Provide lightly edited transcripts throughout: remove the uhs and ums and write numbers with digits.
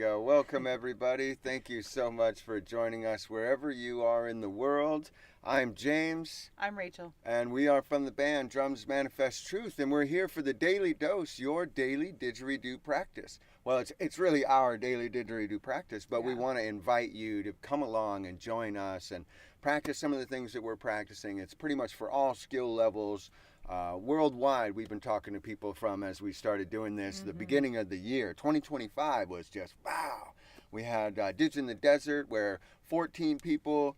go. Welcome, everybody. Thank you so much for joining us wherever you are in the world. I'm James. I'm Rachel. And we are from the band Drums Manifest Truth. And we're here for the Daily Dose, your daily didgeridoo practice. Well, it's really our daily didgeridoo practice, but we want to invite you to come along and join us and practice some of the things that we're practicing. It's pretty much for all skill levels. Worldwide, we've been talking to people from as we started doing this, the beginning of the year. 2025 was just, wow. We had Didge in the Desert where 14 people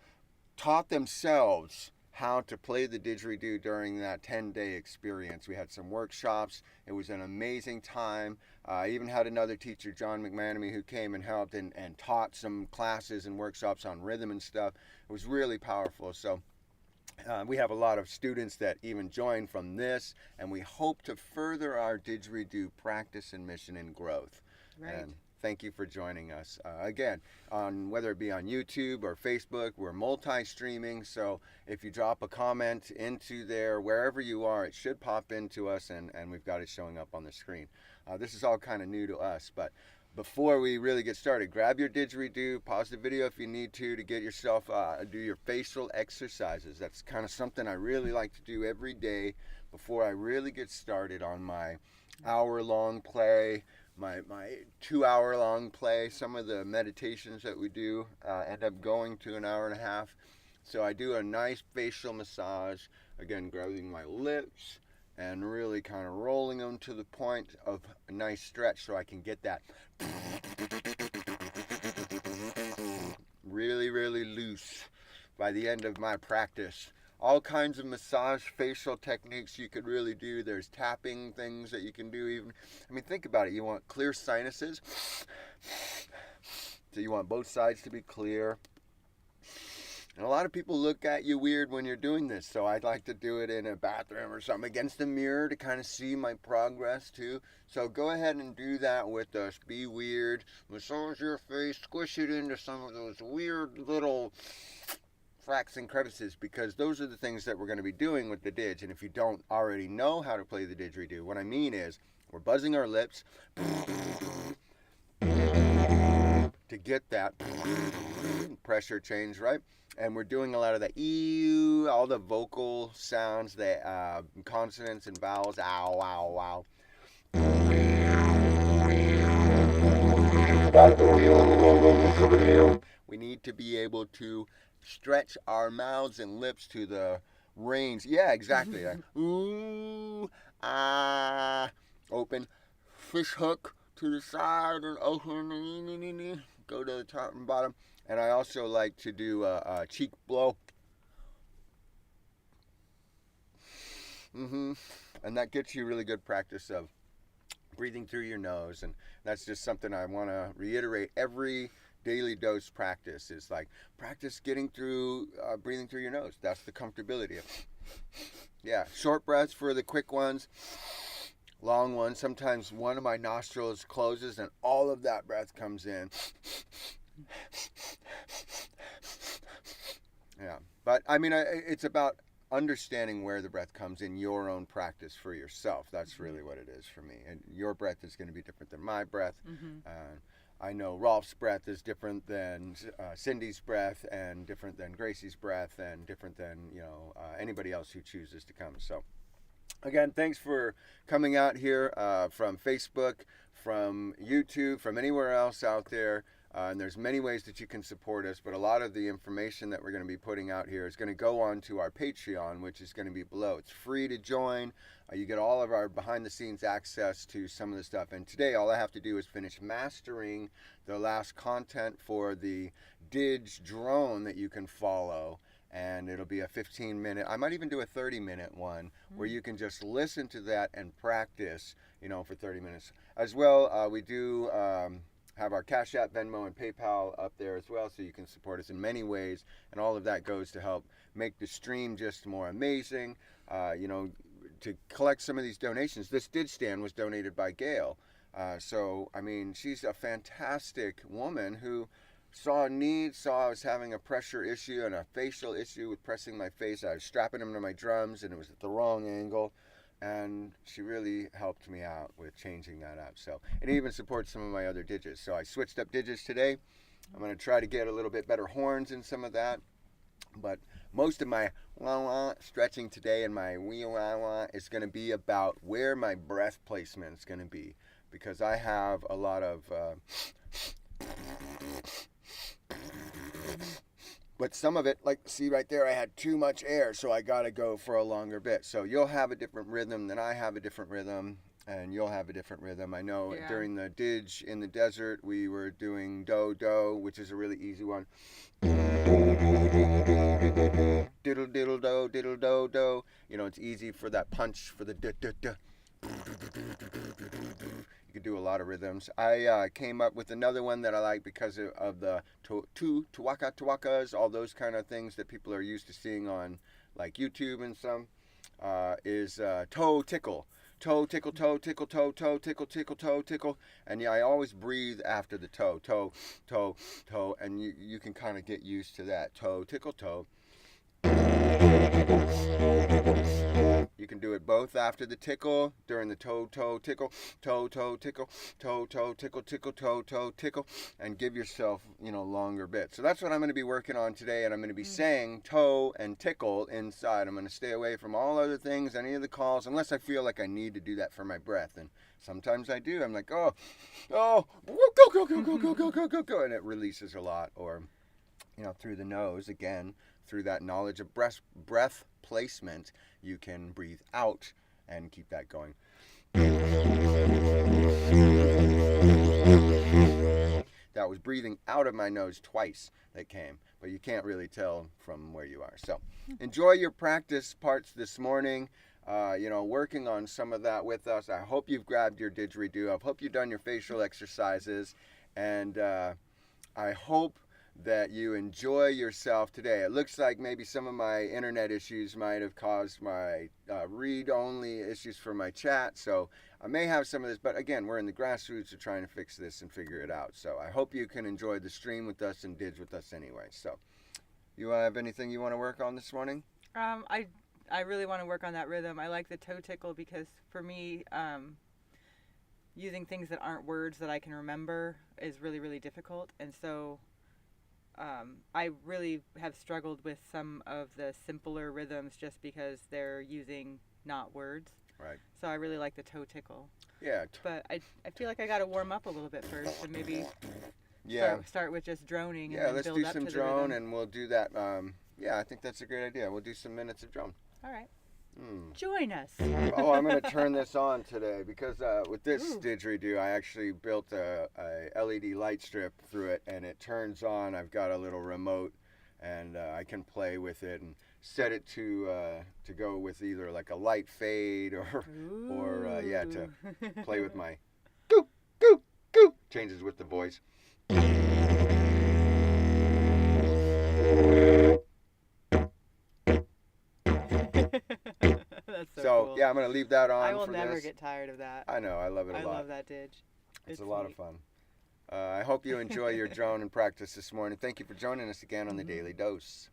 taught themselves how to play the didgeridoo during that 10-day experience. We had some workshops. It was an amazing time. I even had another teacher, John McManamy, who came and helped and taught some classes and workshops on rhythm and stuff. It was really powerful. So we have a lot of students that even join from this, and we hope to further our didgeridoo practice and mission and growth. Right. And thank you for joining us. Again, on whether it be on YouTube or Facebook, we're multi-streaming, so if you drop a comment into there, wherever you are, it should pop into us, and we've got it showing up on the screen. This is all kind of new to us, but before we really get started, grab your didgeridoo, pause the video if you need to get yourself, do your facial exercises. That's kind of something I really like to do every day before I really get started on my hour-long play, my 2-hour-long play. Some of the meditations that we do end up going to an hour and a half. So I do a nice facial massage, again, grabbing my lips and really kind of rolling them to the point of a nice stretch so I can get that really, really loose by the end of my practice. All kinds of massage facial techniques you could really do. There's tapping things that you can do even. I mean, think about it. You want clear sinuses. So you want both sides to be clear. And a lot of people look at you weird when you're doing this, so I'd like to do it in a bathroom or something against the mirror to kind of see my progress too. So go ahead and do that with us. Be weird. Massage your face. Squish it into some of those weird little cracks and crevices, because those are the things that we're going to be doing with the didge. And if you don't already know how to play the didgeridoo, what I mean is we're buzzing our lips to get that pressure change, right? And we're doing a lot of the ew, all the vocal sounds, the consonants and vowels, ow, ow, ow. We need to be able to stretch our mouths and lips to the range. Yeah, exactly. Ooh, ah, open, fish hook to the side and open, go to the top and bottom. And I also like to do a cheek blow. And that gets you really good practice of breathing through your nose. And that's just something I want to reiterate. Every daily dose practice is like practice getting through, breathing through your nose. That's the comfortability of it. Yeah, short breaths for the quick ones. Long ones. Sometimes one of my nostrils closes and all of that breath comes in. Yeah, but I mean, it's about understanding where the breath comes in your own practice for yourself. That's really what it is for me. And your breath is going to be different than my breath. I know Rolf's breath is different than Cindy's breath, and different than Gracie's breath, and different than anybody else who chooses to come. So again, thanks for coming out here from Facebook, from YouTube, from anywhere else out there. And there's many ways that you can support us, but a lot of the information that we're going to be putting out here is going to go on to our Patreon, which is going to be below. It's free to join. You get all of our behind-the-scenes access to some of the stuff. And today, all I have to do is finish mastering the last content for the Didge drone that you can follow. And it'll be a 15-minute, I might even do a 30-minute one, where you can just listen to that and practice, for 30 minutes. As well, we do have our Cash App, Venmo, and PayPal up there as well, so you can support us in many ways, and all of that goes to help make the stream just more amazing. To collect some of these donations, this Didge stand was donated by Gail. So, I mean, she's a fantastic woman who saw a need, saw I was having a pressure issue and a facial issue with pressing my face. I was strapping them to my drums, and it was at the wrong angle. and she really helped me out with changing that up. So it even supports some of my other digits. So I switched up digits today. I'm going to try to get a little bit better horns in some of that. But most of my wah-wah stretching today and my wee-wah-wah is going to be about where my breath placement is going to be. Because I have a lot of... but some of it, like, see right there, I had too much air, so I got to go for a longer bit. So you'll have a different rhythm than I have a different rhythm. And you'll have a different rhythm. I know during the Didge in the desert, we were doing do-do, which is a really easy one. Diddle diddle do, diddle do do. You know, it's easy for that punch for the da-da-da. You could do a lot of rhythms. I came up with another one that I like because of the tuwaka-tuwakas, all those kind of things that people are used to seeing on like YouTube and some, is toe tickle. Toe, tickle, toe, tickle, toe, toe, tickle, tickle, toe, tickle. And yeah, I always breathe after the toe, toe, toe, toe. And you can kind of get used to that. Toe, tickle, toe. You can do it both after the tickle, during the toe, toe, tickle, toe, toe, tickle, toe, toe, tickle, tickle, toe, toe, tickle, and give yourself, longer bits. So that's what I'm going to be working on today, and I'm going to be saying toe and tickle inside. I'm going to stay away from all other things, any of the calls, unless I feel like I need to do that for my breath. And sometimes I do. I'm like, go, go, go, go, go, go, go, go, go, go, and it releases a lot. Or, through the nose, again, through that knowledge of breath placement, you can breathe out and keep that going. That was breathing out of my nose twice that came, but you can't really tell from where you are. So enjoy your practice parts this morning, working on some of that with us. I hope you've grabbed your didgeridoo. I hope you've done your facial exercises, and I hope that you enjoy yourself today. It looks like maybe some of my internet issues might have caused my read-only issues for my chat, so I may have some of this, but again, we're in the grassroots of trying to fix this and figure it out. So I hope you can enjoy the stream with us and Didge with us anyway. So you have anything you want to work on this morning? I really want to work on that rhythm. I like the toe tickle because for me, using things that aren't words that I can remember is really, really difficult. And so I really have struggled with some of the simpler rhythms just because they're using not words. Right. So I really like the toe tickle. Yeah. But I feel like I got to warm up a little bit first and maybe start with just droning. Yeah, and let's build do up some to drone the and we'll do that. I think that's a great idea. We'll do some minutes of drone. All right. Join us. Oh, I'm going to turn this on today because with this didgeridoo, I actually built a LED light strip through it, and it turns on. I've got a little remote, and I can play with it and set it to go with either like a light fade or to play with my goo goo goo changes with the voice. That's so cool. Yeah, I'm going to leave that on. I will never get tired of that. I know, I love it a lot. I love that Didge. It's a lot of fun. I hope you enjoy your drone and practice this morning. Thank you for joining us again on the Daily Dose.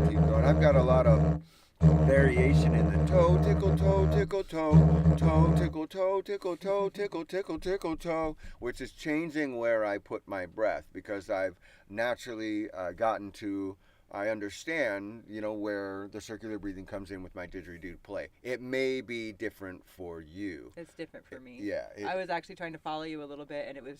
Keep going. I've got a lot of variation in the toe tickle, toe tickle, toe tickle, toe tickle, toe tickle, tickle, tickle, toe, which is changing where I put my breath because I've naturally gotten to. I understand, where the circular breathing comes in with my didgeridoo play. It may be different for you. It's different for me. Yeah. I was actually trying to follow you a little bit, and it was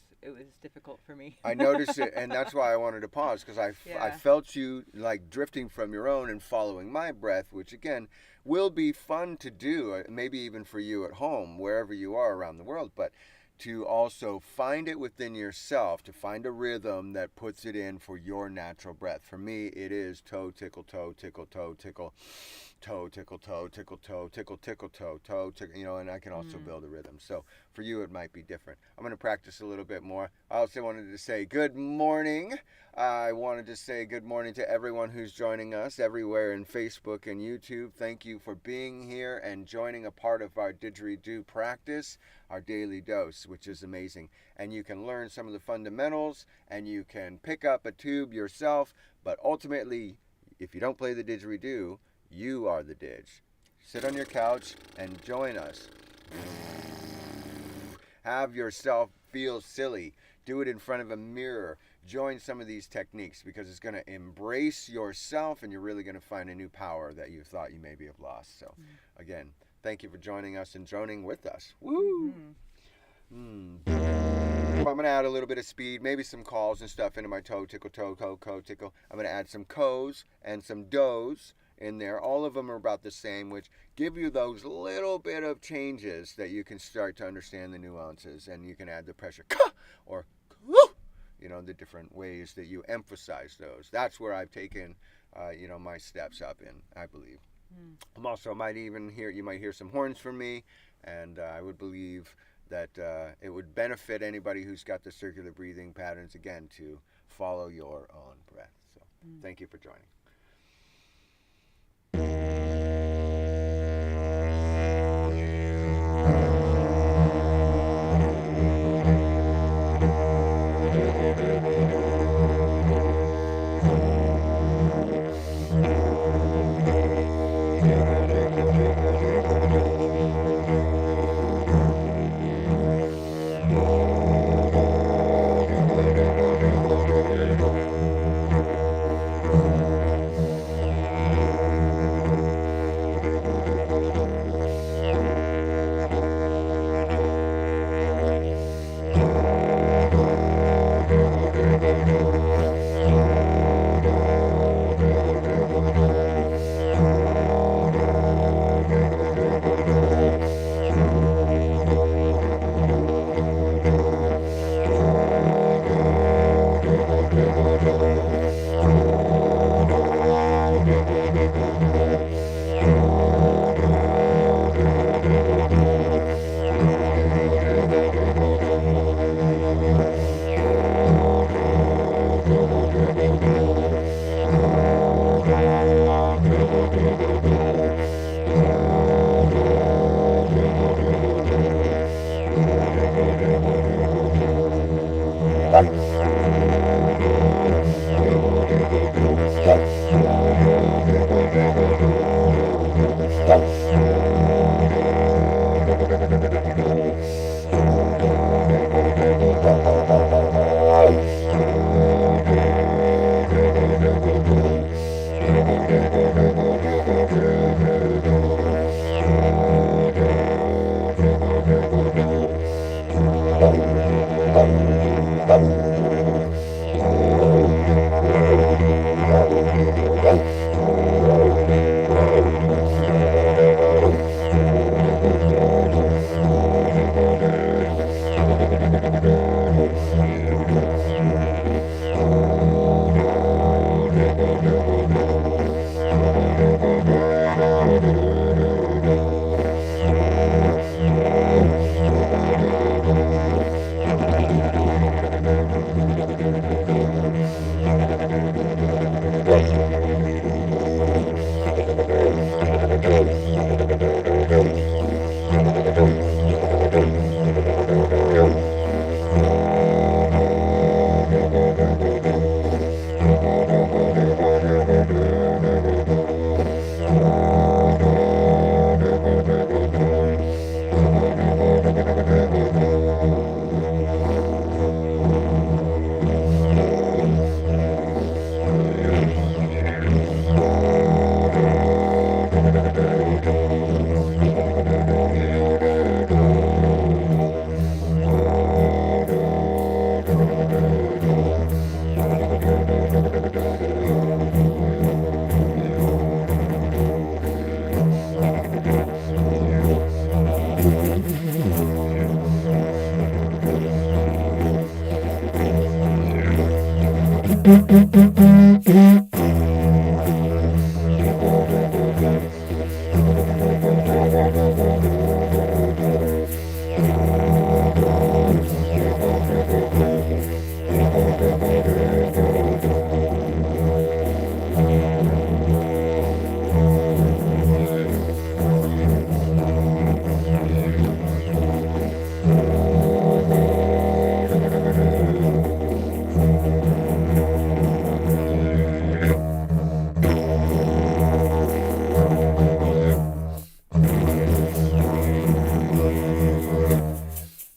difficult for me. I noticed it, and that's why I wanted to pause, because I felt you like drifting from your own and following my breath, which again will be fun to do, maybe even for you at home, wherever you are around the world, but to also find it within yourself, to find a rhythm that puts it in for your natural breath. For me, it is toe, tickle, toe, tickle, toe, tickle, toe, tickle, toe, tickle, toe, tickle, tickle, toe, toe, tickle, and I can also build a rhythm. So for you, it might be different. I'm going to practice a little bit more. I also wanted to say good morning. I wanted to say good morning to everyone who's joining us everywhere in Facebook and YouTube. Thank you for being here and joining a part of our didgeridoo practice, our daily dose, which is amazing. And you can learn some of the fundamentals, and you can pick up a tube yourself, but ultimately, if you don't play the didgeridoo, you are the didge. Sit on your couch and join us. Have yourself feel silly. Do it in front of a mirror. Join some of these techniques because it's going to embrace yourself, and you're really going to find a new power that you thought you maybe have lost. So, again, thank you for joining us and droning with us. Woo! I'm going to add a little bit of speed, maybe some calls and stuff into my toe, tickle, toe, tickle. I'm going to add some co's and some do's in there. All of them are about the same, which give you those little bit of changes that you can start to understand the nuances, and you can add the pressure, or the different ways that you emphasize those. That's where I've taken, my steps up in, I believe. I'm also you might hear some horns from me, and I would believe that it would benefit anybody who's got the circular breathing patterns, again, to follow your own breath. So thank you for joining.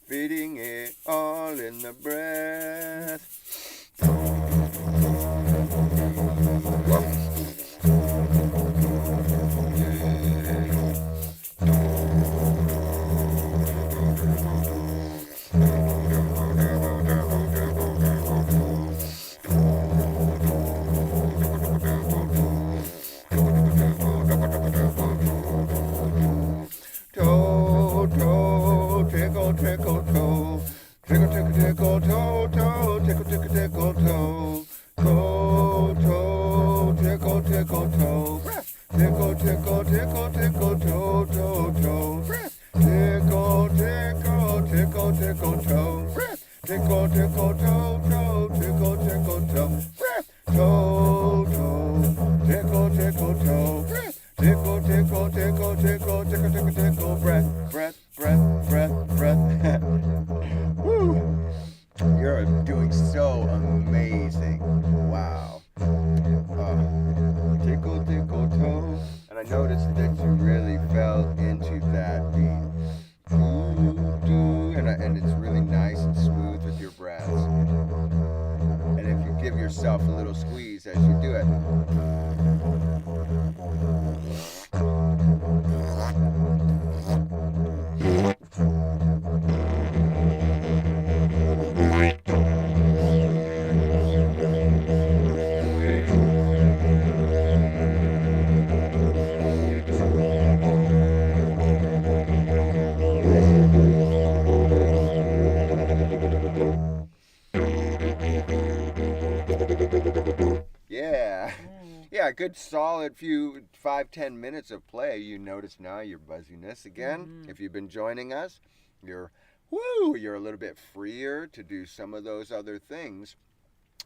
Feeding it all in the breath. Toe, toe, tickle, tickle, toe. Tickle, tickle, tickle, toe, toe, tickle, tickle, tickle, toe. Toe, toe, tickle, tickle, toe. Tickle, tickle, tickle, tickle, toe, toe, toe. Tickle, tickle, tickle, tickle, toe. Tickle, tickle, toe, toe, tickle, tickle, toe. Toe, toe, tickle, tickle, toe. Tickle, tickle, tickle, tickle, tickle, tickle, tickle, breath, breath, breath, breath, breath. Woo! You're doing so amazing. Wow. Tickle, tickle, toe. And I noticed that you really fell into that beat. And it's really nice and smooth with your breaths. And if you give yourself a little squeeze as you do it. Yeah. Yeah, a good solid few 5-10 minutes of play. You notice now your buzziness again. If you've been joining us, you're a little bit freer to do some of those other things.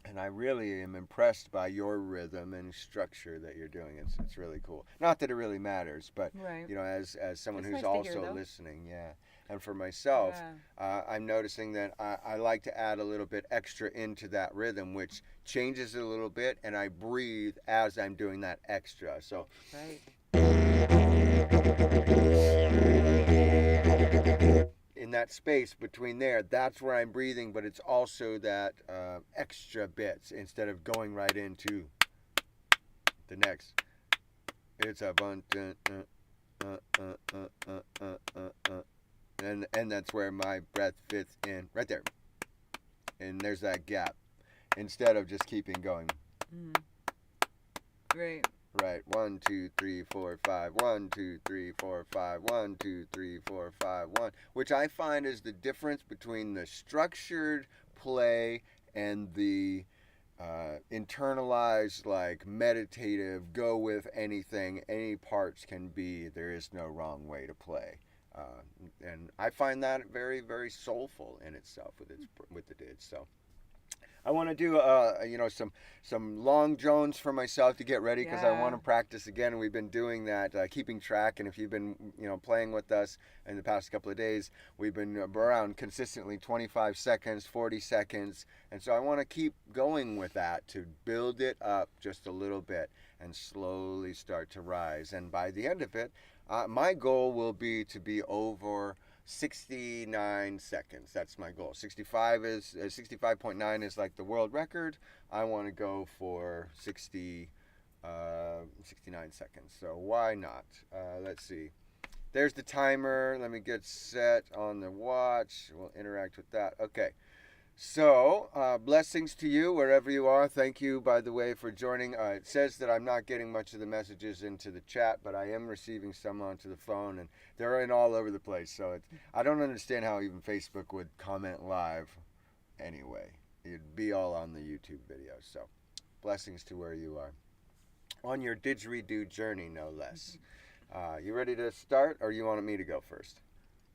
And I really am impressed by your rhythm and structure that you're doing. It's really cool. Not that it really matters, but Right. you know, as someone It's who's nice to hear, also though. listening, yeah. And for myself, I'm noticing that I like to add a little bit extra into that rhythm, which changes it a little bit, and I breathe as I'm doing that extra. So. Right. that space between there, that's where I'm breathing, but it's also that extra bits instead of going right into the next. It's a bunch, and that's where my breath fits in right there, and there's that gap instead of just keeping going. Right. Right. 1, 2, 3, 4, 5. 1, 2, 3, 4, 5. 1, 2, 3, 4, 5. 1. Which I find is the difference between the structured play and the internalized, like meditative, go with anything. Any parts can be. There is no wrong way to play. And I find that very, very soulful in itself with the Didge. So. I want to do, some long drones for myself to get ready because I want to practice again. And we've been doing that, keeping track. And if you've been, playing with us in the past couple of days, we've been around consistently 25 seconds, 40 seconds. And so I want to keep going with that to build it up just a little bit and slowly start to rise. And by the end of it, my goal will be to be over 69 seconds. That's my goal. 65.9 is like the world record. I want to go for 69 seconds. So why not? Let's see. There's the timer. Let me get set on the watch. We'll interact with that. Okay. So, blessings to you wherever you are. Thank you, by the way, for joining. It says that I'm not getting much of the messages into the chat, but I am receiving some onto the phone, and they're in all over the place. So I don't understand how even Facebook would comment live anyway. It'd be all on the YouTube video. So, blessings to where you are. On your didgeridoo journey, no less. You ready to start, or you want me to go first?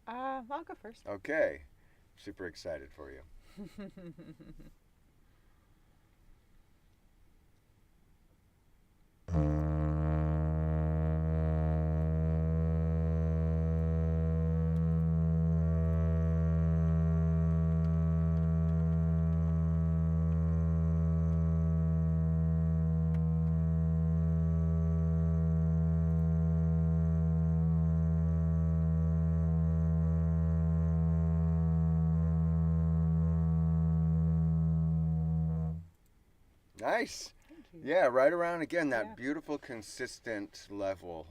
I'll go first. Okay. Super excited for you. Nice. Thank you. Yeah, right around again that beautiful consistent level.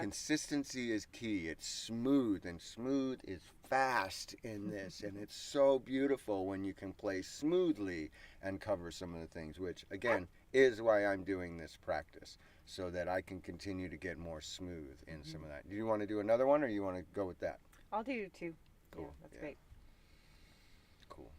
Consistency is key. It's smooth, and smooth is fast in this, and it's so beautiful when you can play smoothly and cover some of the things, which again is why I'm doing this practice, so that I can continue to get more smooth in some of that. Do you want to do another one, or you want to go with that? I'll do 2. Cool. Yeah, that's great. Cool.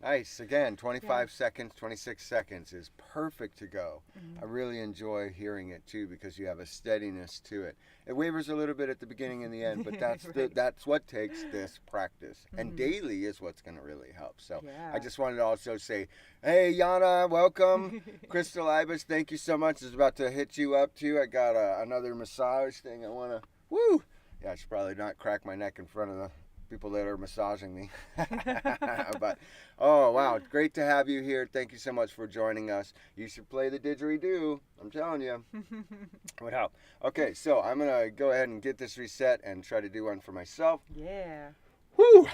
Nice. Again, 25 seconds, 26 seconds is perfect to go. I really enjoy hearing it too because you have a steadiness to it. It wavers a little bit at the beginning and the end, but that's that's what takes this practice. And daily is what's going to really help. So I just wanted to also say, hey, Yana, welcome. Crystal Ibis, thank you so much. I was about to hit you up too. I got another massage thing I want to, woo. Yeah, I should probably not crack my neck in front of the people that are massaging me. But oh wow, it's great to have you here. Thank you so much for joining us. You should play the didgeridoo. I'm telling you, it would help. Okay, so I'm gonna go ahead and get this reset and try to do one for myself. Yeah. Woo!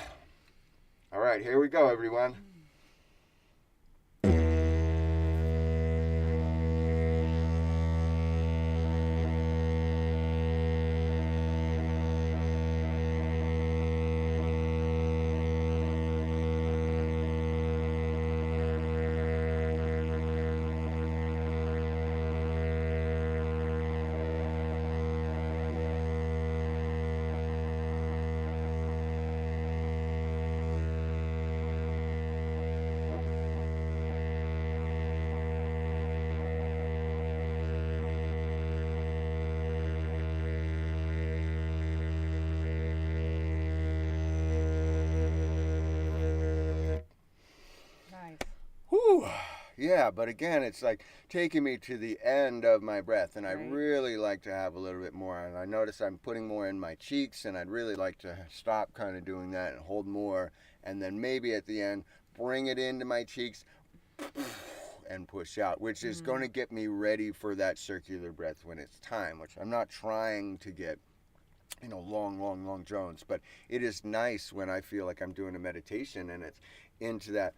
All right, here we go, everyone. Yeah, but again, it's like taking me to the end of my breath, and I Right. really like to have a little bit more. And I notice I'm putting more in my cheeks, and I'd really like to stop kind of doing that and hold more, and then maybe at the end bring it into my cheeks and push out, which is going to get me ready for that circular breath when it's time, which I'm not trying to get, long drones, but it is nice when I feel like I'm doing a meditation and it's into that.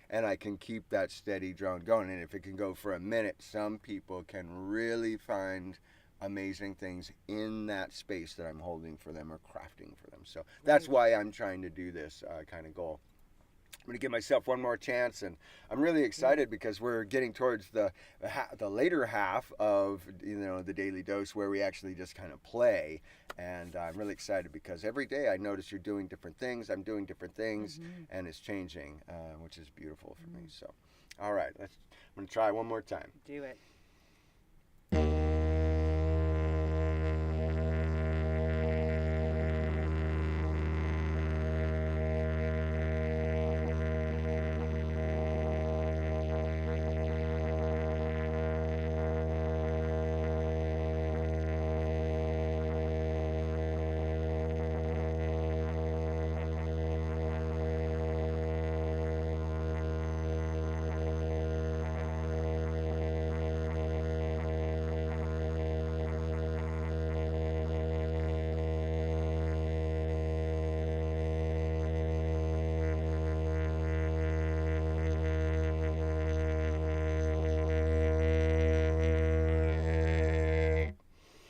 And I can keep that steady drone going. And if it can go for a minute, some people can really find amazing things in that space that I'm holding for them or crafting for them. So that's why I'm trying to do this kind of goal. I'm going to give myself one more chance, and I'm really excited because we're getting towards the later half of the daily dose where we actually just kind of play, and I'm really excited because every day I notice you're doing different things, I'm doing different things, and it's changing, which is beautiful for me. So, all right, I'm going to try one more time. Do it.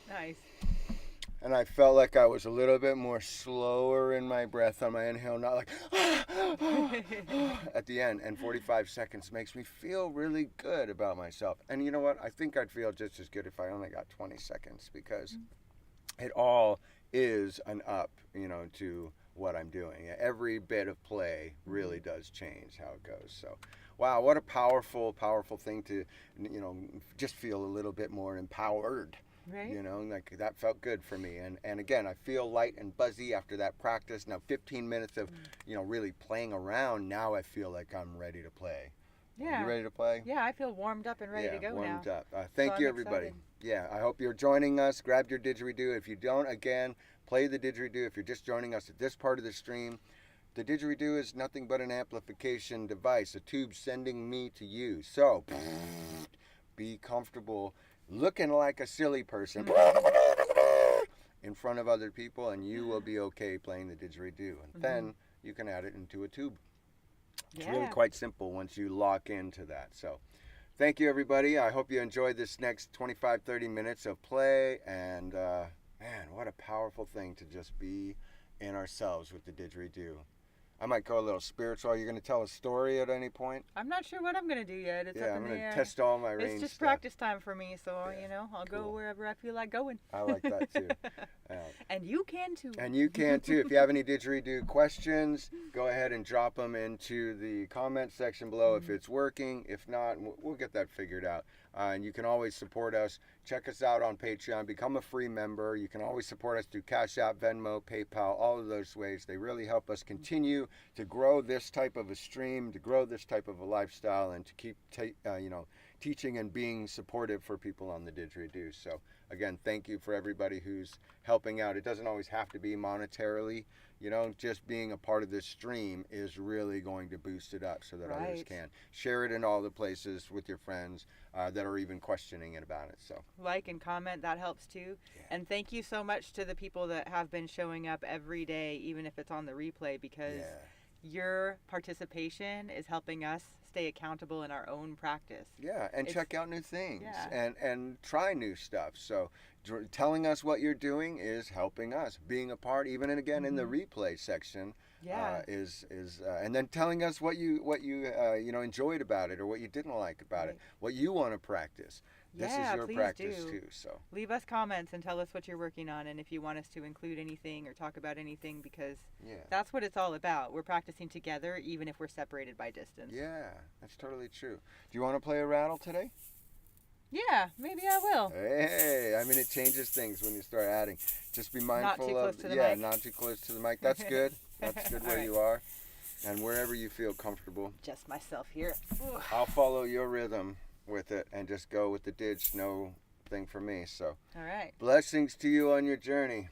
Nice. And I felt like I was a little bit more slower in my breath on my inhale, not like at the end. And 45 seconds makes me feel really good about myself. And you know what? I think I'd feel just as good if I only got 20 seconds because it all is an up, to what I'm doing. Every bit of play really does change how it goes. So, wow, what a powerful, powerful thing to, just feel a little bit more empowered. Right. Like that felt good for me. And again, I feel light and buzzy after that practice. Now 15 minutes of, really playing around. Now I feel like I'm ready to play. Yeah. You ready to play? Yeah, I feel warmed up and ready to go warmed now. up. Thank you, everybody. Excited. Yeah, I hope you're joining us. Grab your didgeridoo. If you don't, again, play the didgeridoo. If you're just joining us at this part of the stream, the didgeridoo is nothing but an amplification device, a tube sending me to you. So, be comfortable looking like a silly person in front of other people, and you will be okay playing the didgeridoo. And then you can add it into a tube. It's really quite simple once you lock into that. So thank you, everybody. I hope you enjoyed this next 25-30 minutes of play. And man, what a powerful thing to just be in ourselves with the didgeridoo. I might go a little spiritual. Are you going to tell a story at any point? I'm not sure what I'm going to do yet. It's up I'm in going the air. to test all my range It's just stuff. practice time for me, so, I'll Cool. go wherever I feel like going. I like that, too. And you can, too. And you can, too. If you have any didgeridoo questions, go ahead and drop them into the comment section below if it's working. If not, we'll get that figured out. And you can always support us. Check us out on Patreon. Become a free member. You can always support us through Cash App, Venmo, PayPal, all of those ways. They really help us continue to grow this type of a stream, to grow this type of a lifestyle, and to keep teaching and being supportive for people on the didgeridoo. So again, thank you for everybody who's helping out. It doesn't always have to be monetarily. Just being a part of this stream is really going to boost it up so that others can. Share it in all the places with your friends that are even questioning it about it. So like and comment, that helps too. Yeah. And thank you so much to the people that have been showing up every day, even if it's on the replay, because your participation is helping us stay accountable in our own practice. Yeah, and check out new things and try new stuff. So telling us what you're doing is helping us. Being a part, even and again in the replay section, is and then telling us what you enjoyed about it or what you didn't like about it, what you want to practice. This is your practice too. So leave us comments and tell us what you're working on, and if you want us to include anything or talk about anything, because that's what it's all about. We're practicing together, even if we're separated by distance. Yeah, that's totally true. Do you want to play a rattle today? Yeah, maybe I will. Hey, I mean, it changes things when you start adding. Just be mindful Not too close of, to the yeah, mic. not too close to the mic. That's good. That's good All where right. you are. And wherever you feel comfortable. Just myself here. Ooh. I'll follow your rhythm with it and just go with the Didge. No thing for me. So, All right. blessings to you on your journey.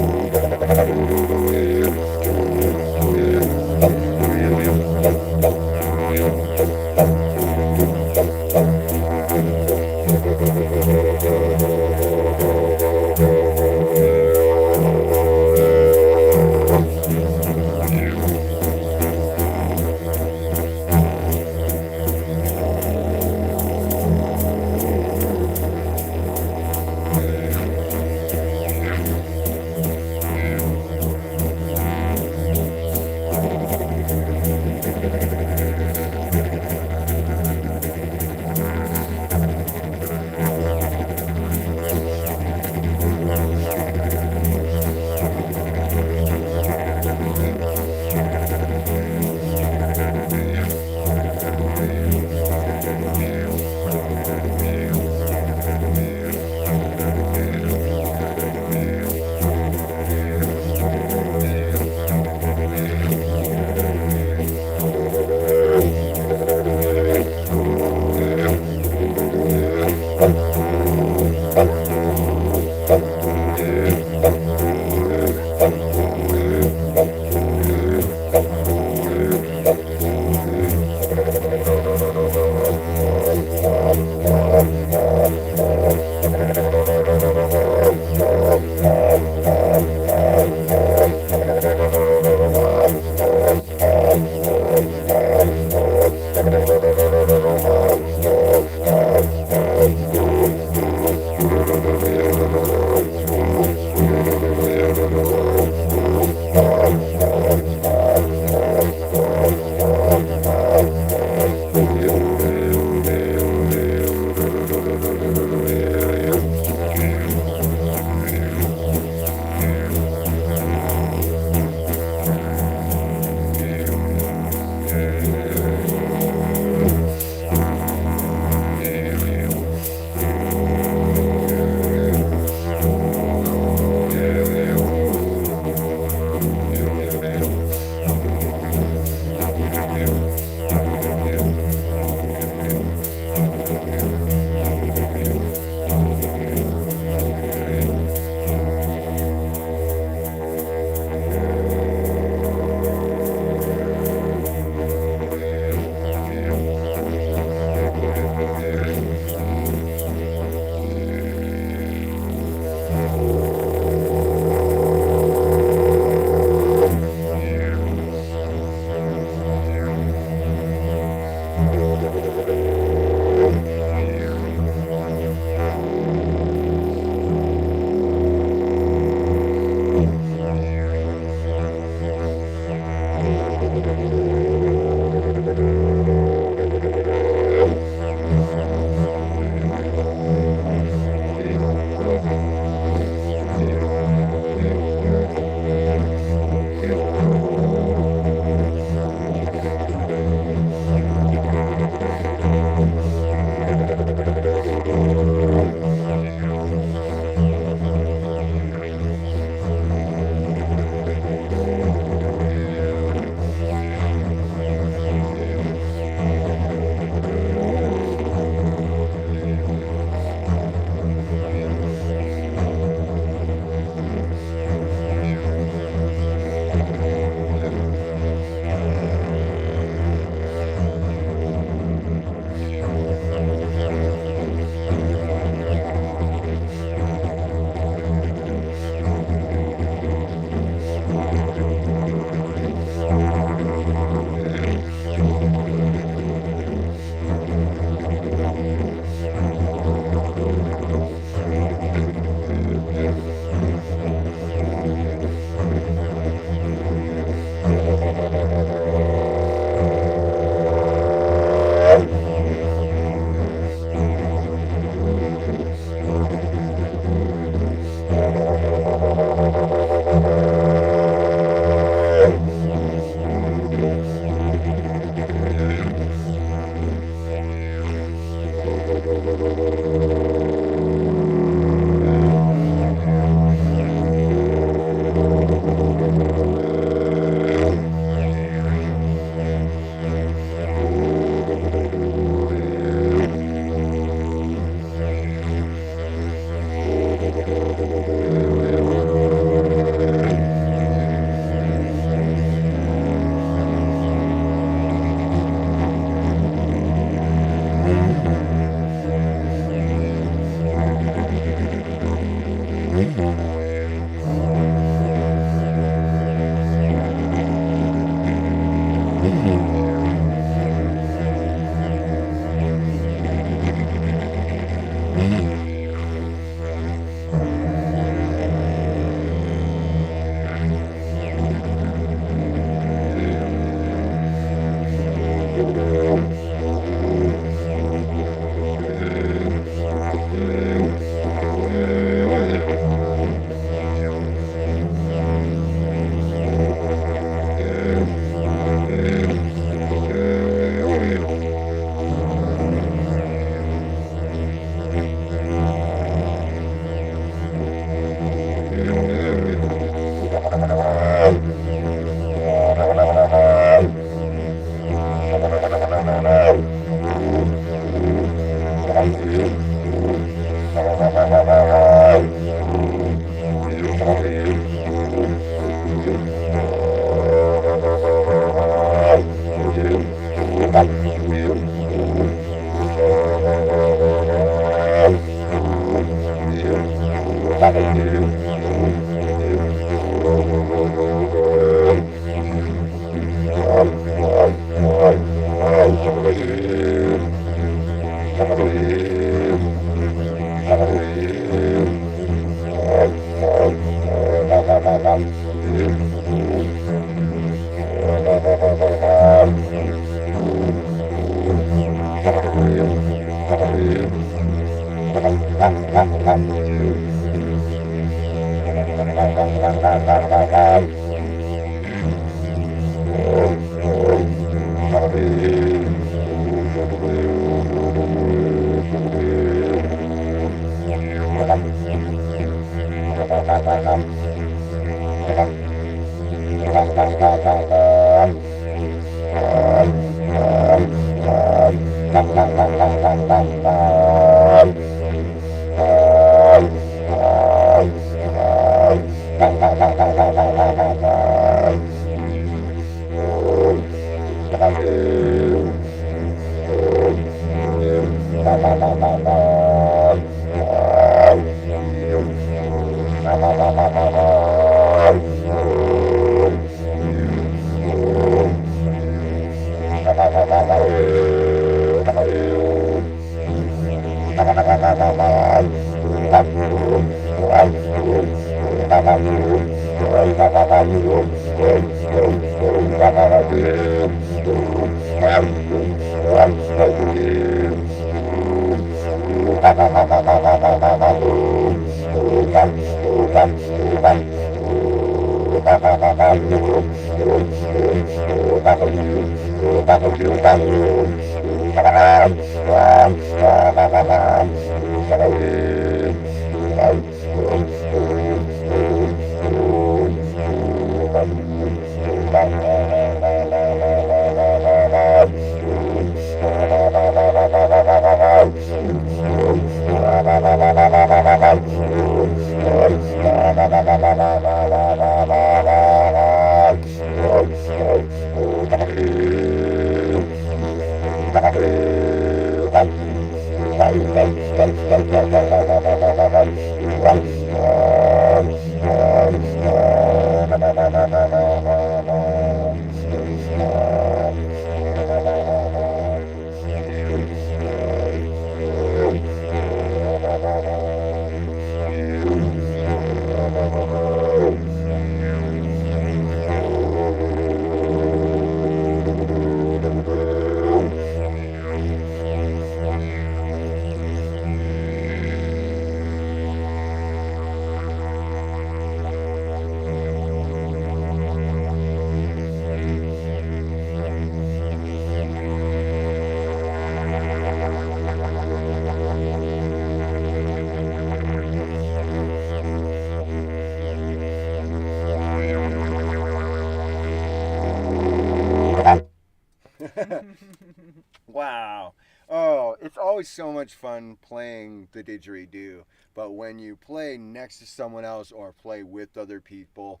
Wow. Oh, it's always so much fun playing the didgeridoo. But when you play next to someone else or play with other people,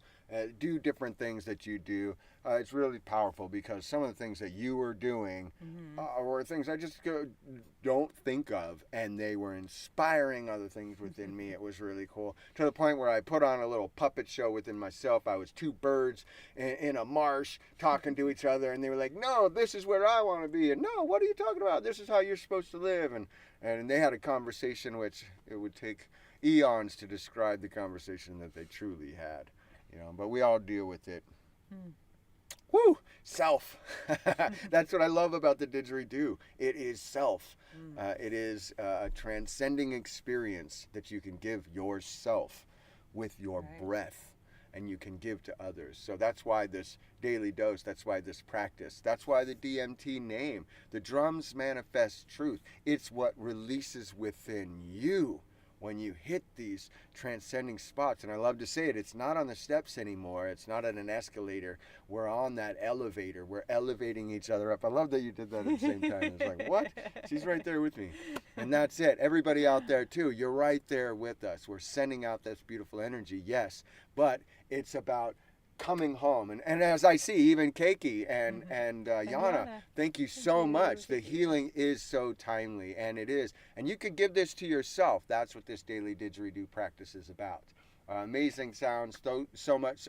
do different things that you do, it's really powerful because some of the things that you were doing were things I just don't think of, and they were inspiring other things within me. It was really cool, to the point where I put on a little puppet show within myself. I was two birds in a marsh talking to each other, and they were like, no, this is where I want to be, and no, what are you talking about? This is how you're supposed to live. And they had a conversation which it would take eons to describe the conversation that they truly had, but we all deal with it. Woo! Self. That's what I love about the didgeridoo. It is self. It is a transcending experience that you can give yourself with your breath, and you can give to others. So that's why this daily dose, that's why this practice, that's why the DMT name. The drums manifest truth. It's what releases within you when you hit these transcending spots. And I love to say it, it's not on the steps anymore. It's not at an escalator. We're on that elevator. We're elevating each other up. I love that you did that at the same time. It's like, what? She's right there with me. And that's it. Everybody out there too, you're right there with us. We're sending out this beautiful energy, yes. But it's about coming home. And as I see, even Keiki and Yana, thank you so much. The healing is so timely, and it is. And you can give this to yourself. That's what this daily didgeridoo practice is about. Amazing sounds. So much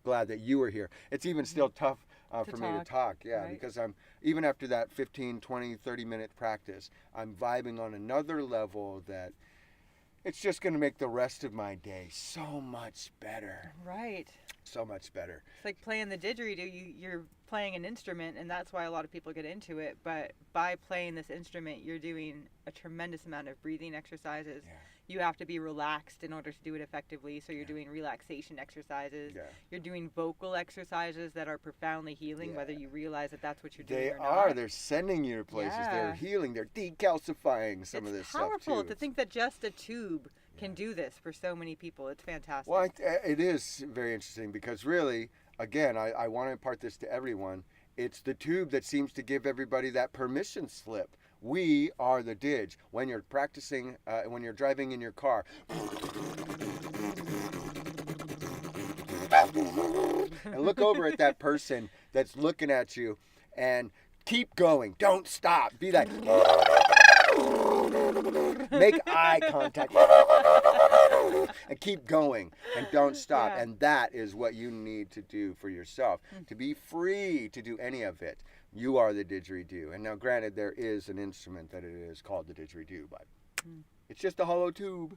glad that you were here. It's even still tough for me to talk, because I'm, even after that 15, 20, 30-minute practice, I'm vibing on another level that it's just going to make the rest of my day so much better. Right. So much better. It's like playing the didgeridoo. You're playing an instrument, and that's why a lot of people get into it. But by playing this instrument, you're doing a tremendous amount of breathing exercises. Yeah. You have to be relaxed in order to do it effectively. So you're doing relaxation exercises. Yeah. You're doing vocal exercises that are profoundly healing, whether you realize that that's what you're doing or not. They are. They're sending you to places. Yeah. They're healing. They're decalcifying some of this stuff, too. It's powerful to think that just a tube can do this for so many people. It's fantastic. Well, it is very interesting because really, again, I want to impart this to everyone. It's the tube that seems to give everybody that permission slip. We are the Didge. When you're practicing, when you're driving in your car, and look over at that person that's looking at you and keep going. Don't stop. Be that. Make eye contact and keep going and don't stop. Yeah. And that is what you need to do for yourself, to be free to do any of it. You are the didgeridoo. And now, granted, there is an instrument that it is called the didgeridoo, but it's just a hollow tube.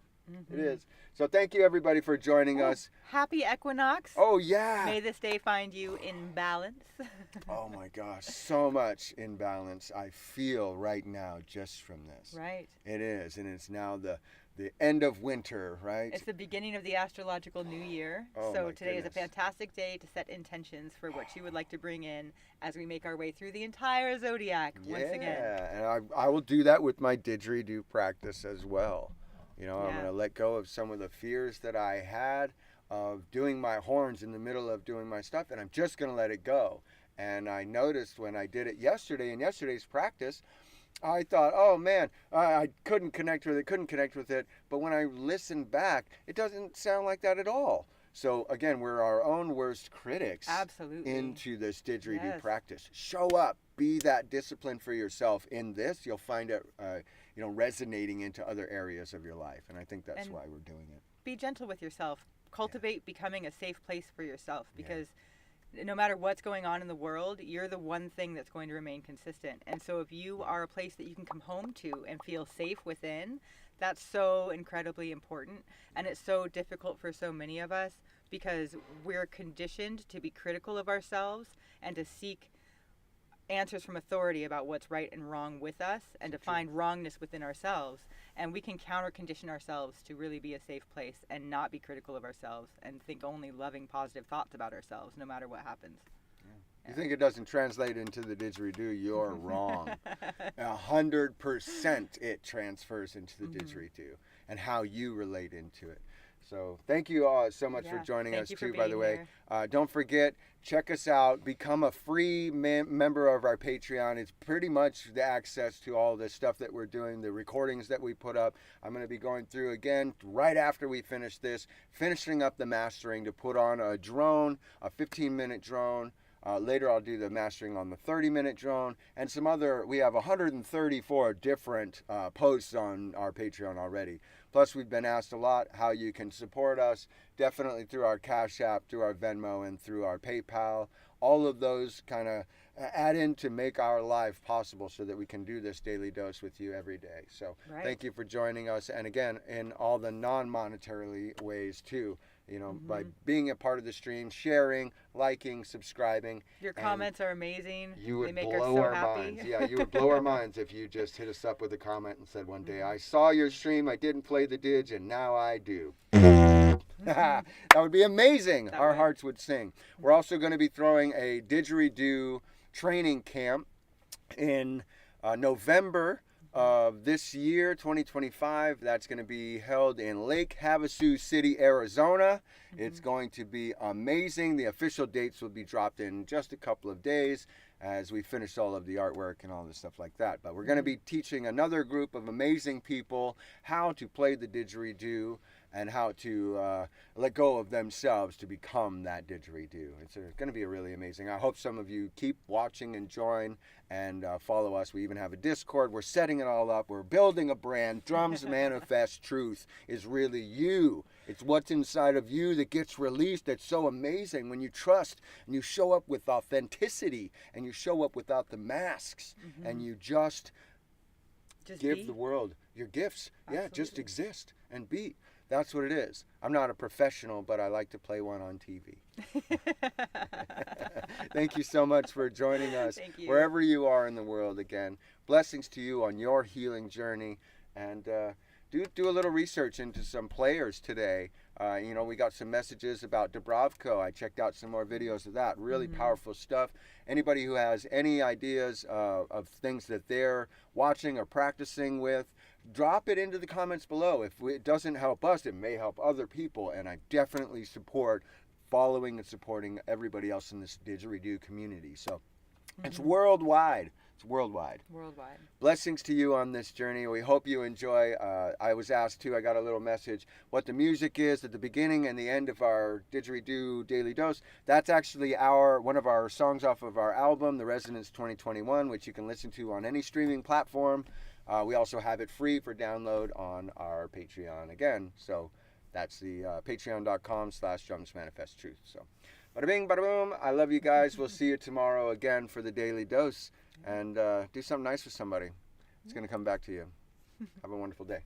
It is. So thank you, everybody, for joining us. Happy equinox. Oh, yeah. May this day find you in balance. Oh, my gosh. So much in balance I feel right now just from this. Right. It is. And it's now the end of winter, right? It's the beginning of the astrological new year. Oh, so today is a fantastic day to set intentions for what you would like to bring in as we make our way through the entire zodiac once again. Yeah, and I will do that with my didgeridoo practice as well. I'm going to let go of some of the fears that I had of doing my horns in the middle of doing my stuff, and I'm just going to let it go. And I noticed when I did it yesterday, in yesterday's practice, I thought, oh man, I couldn't connect with it. But when I listened back, it doesn't sound like that at all. So again, we're our own worst critics. Absolutely. Into this didgeridoo practice. Show up, be that discipline for yourself. In this, you'll find it, resonating into other areas of your life. And I think that's why we're doing it. Be gentle with yourself. Cultivate becoming a safe place for yourself, because no matter what's going on in the world, you're the one thing that's going to remain consistent. And so if you are a place that you can come home to and feel safe within, that's so incredibly important. And it's so difficult for so many of us because we're conditioned to be critical of ourselves and to seek answers from authority about what's right and wrong with us, and to find wrongness within ourselves. And we can counter condition ourselves to really be a safe place and not be critical of ourselves and think only loving, positive thoughts about ourselves no matter what happens. You think it doesn't translate into the didgeridoo, you're wrong. 100% it transfers into the didgeridoo and how you relate into it. So thank you all so much for joining us too, by the way. Don't forget, check us out. Become a free member of our Patreon. It's pretty much the access to all the stuff that we're doing, the recordings that we put up. I'm going to be going through again right after we finish this, finishing up the mastering to put on a drone, a 15-minute drone. Later I'll do the mastering on the 30-minute drone and some other. We have 134 different posts on our Patreon already. Plus, we've been asked a lot how you can support us, definitely through our Cash App, through our Venmo, and through our PayPal. All of those kind of add in to make our life possible so that we can do this daily dose with you every day. So thank you for joining us. And again, in all the non-monetarily ways too, you know, by being a part of the stream, sharing, liking, subscribing. Your comments are amazing. You would they make blow us so our happy. minds. Yeah, you would blow our minds if you just hit us up with a comment and said one day, I saw your stream, I didn't play the Didge, and now I do. That would be amazing. Our hearts would sing. We're also going to be throwing a Didgeridoo training camp in November of this year, 2025. That's going to be held in Lake Havasu City, Arizona. It's going to be amazing. The official dates will be dropped in just a couple of days as we finish all of the artwork and all the stuff like that. But we're going to be teaching another group of amazing people how to play the didgeridoo and how to let go of themselves to become that didgeridoo. It's going to be really amazing. I hope some of you keep watching and join and follow us. We even have a Discord. We're setting it all up. We're building a brand. Drums Manifest Truth is really you. It's what's inside of you that gets released. That's so amazing when you trust and you show up with authenticity and you show up without the masks and you just give the world your gifts. Absolutely. Yeah, just exist and be. That's what it is. I'm not a professional, but I like to play one on TV. Thank you so much for joining us. Thank you. Wherever you are in the world, again, blessings to you on your healing journey. And do a little research into some players today. You know, we got some messages about Dubrovko. I checked out some more videos of that. Really powerful stuff. Anybody who has any ideas of things that they're watching or practicing with, drop it into the comments below. If it doesn't help us, it may help other people. And I definitely support following and supporting everybody else in this didgeridoo community. So it's worldwide. It's worldwide. Worldwide. Blessings to you on this journey. We hope you enjoy. I was asked too, I got a little message, what the music is at the beginning and the end of our Didgeridoo Daily Dose. That's actually one of our songs off of our album, The Resonance 2021, which you can listen to on any streaming platform. We also have it free for download on our Patreon again. So that's the patreon.com/drumsmanifesttruth. So bada bing, bada boom. I love you guys. We'll see you tomorrow again for the Daily Dose. And do something nice for somebody. It's going to come back to you. Have a wonderful day.